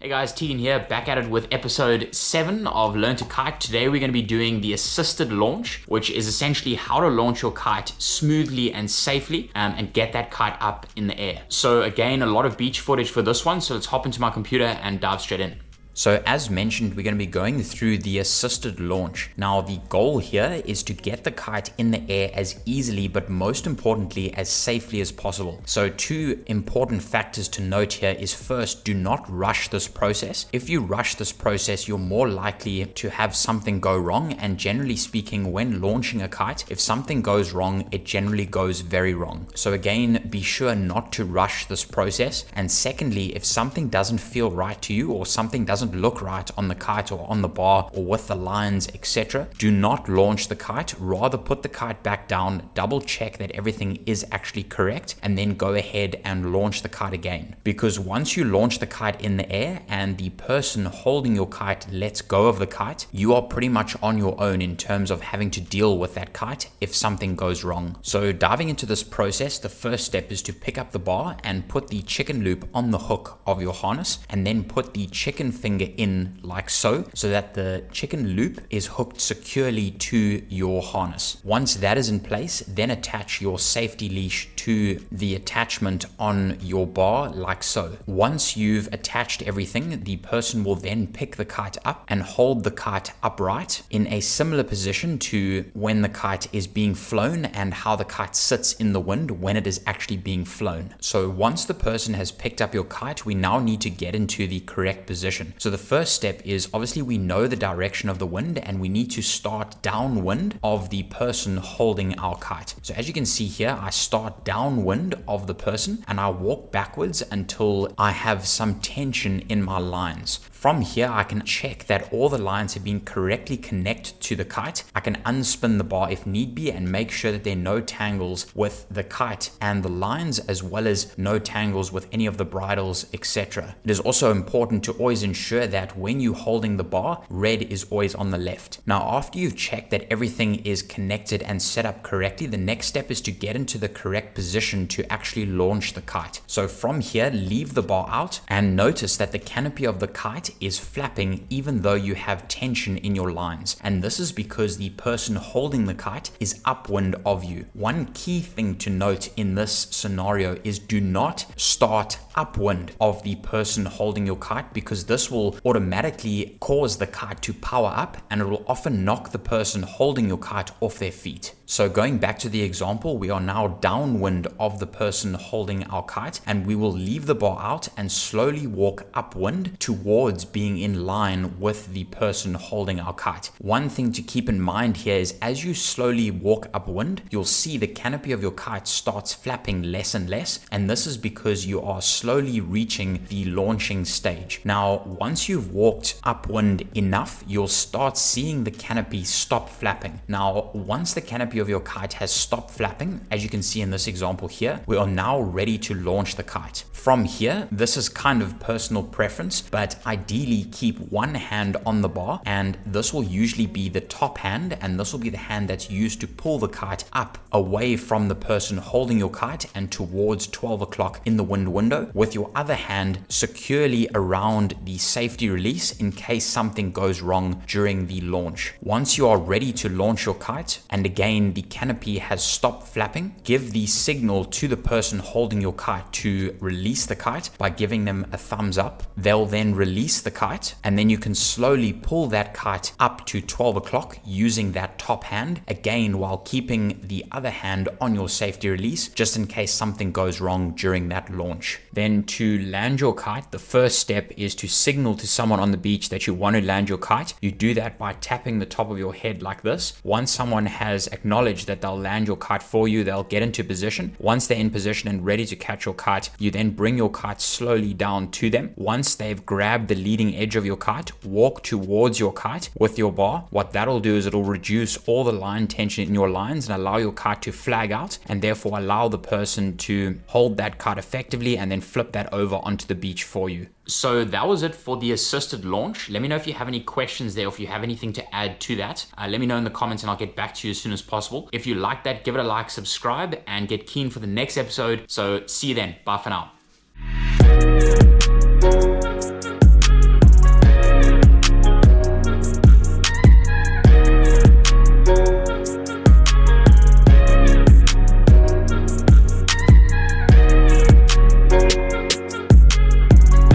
Hey guys, Tegan here, back at it with episode 7 of Learn to Kite. Today we're going to be doing the assisted launch, which is essentially how to launch your kite smoothly and safely and get that kite up in the air. So again, a lot of beach footage for this one, so let's hop into my computer and dive straight in. So as mentioned, we're going to be going through the assisted launch. Now the goal here is to get the kite in the air as easily, but most importantly, as safely as possible. So two important factors to note here is first, do not rush this process. If you rush this process, you're more likely to have something go wrong. And generally speaking, when launching a kite, if something goes wrong, it generally goes very wrong. So again, be sure not to rush this process. And secondly, if something doesn't feel right to you or something doesn't look right on the kite or on the bar or with the lines, etc., do not launch the kite. Rather put the kite back down, double check that everything is actually correct, and then go ahead and launch the kite again. Because once you launch the kite in the air and the person holding your kite lets go of the kite, you are pretty much on your own in terms of having to deal with that kite if something goes wrong. So diving into this process, the first step is to pick up the bar and put the chicken loop on the hook of your harness, and then put the chicken finger in like so that the chicken loop is hooked securely to your harness. Once that is in place, then attach your safety leash to the attachment on your bar like so. Once you've attached everything, the person will then pick the kite up and hold the kite upright in a similar position to when the kite is being flown and how the kite sits in the wind when it is actually being flown. So once the person has picked up your kite, we now need to get into the correct position. So the first step is obviously we know the direction of the wind and we need to start downwind of the person holding our kite. So as you can see here, I start downwind of the person and I walk backwards until I have some tension in my lines. From here, I can check that all the lines have been correctly connected to the kite. I can unspin the bar if need be and make sure that there are no tangles with the kite and the lines, as well as no tangles with any of the bridles, etc. It is also important to always ensure that when you're holding the bar, red is always on the left. Now, after you've checked that everything is connected and set up correctly, the next step is to get into the correct position to actually launch the kite. So from here, leave the bar out and notice that the canopy of the kite is flapping even though you have tension in your lines. And this is because the person holding the kite is upwind of you. One key thing to note in this scenario is do not start upwind of the person holding your kite, because this will automatically cause the kite to power up and it will often knock the person holding your kite off their feet. So going back to the example, we are now downwind of the person holding our kite and we will leave the bar out and slowly walk upwind towards being in line with the person holding our kite. One thing to keep in mind here is as you slowly walk upwind, you'll see the canopy of your kite starts flapping less and less, and this is because you are slowly reaching the launching stage. Now, once you've walked upwind enough, you'll start seeing the canopy stop flapping. Now, once the canopy of your kite has stopped flapping, as you can see in this example here, we are now ready to launch the kite. From here, this is kind of personal preference, but ideally keep one hand on the bar, and this will usually be the top hand, and this will be the hand that's used to pull the kite up away from the person holding your kite and towards 12 o'clock in the wind window, with your other hand securely around the safety release in case something goes wrong during the launch. Once you are ready to launch your kite, and again the canopy has stopped flapping, give the signal to the person holding your kite to release the kite by giving them a thumbs up. They'll then release the kite, and then you can slowly pull that kite up to 12 o'clock using that top hand, again while keeping the other hand on your safety release just in case something goes wrong during that launch. Then to land your kite, the first step is to signal to someone on the beach that you want to land your kite. You do that by tapping the top of your head like this. Once someone has acknowledged that they'll land your kite for you, they'll get into position. Once they're in position and ready to catch your kite, you then bring your kite slowly down to them. Once they've grabbed the leading edge of your kite, walk towards your kite with your bar. What that'll do is it'll reduce all the line tension in your lines and allow your kite to flag out, and therefore allow the person to hold that kite effectively and then flip that over onto the beach for you. So that was it for the assisted launch. Let me know if you have any questions there, or if you have anything to add to that. Let me know in the comments and I'll get back to you as soon as possible. If you like that, give it a like, subscribe, and get keen for the next episode. So see you then. Bye for now.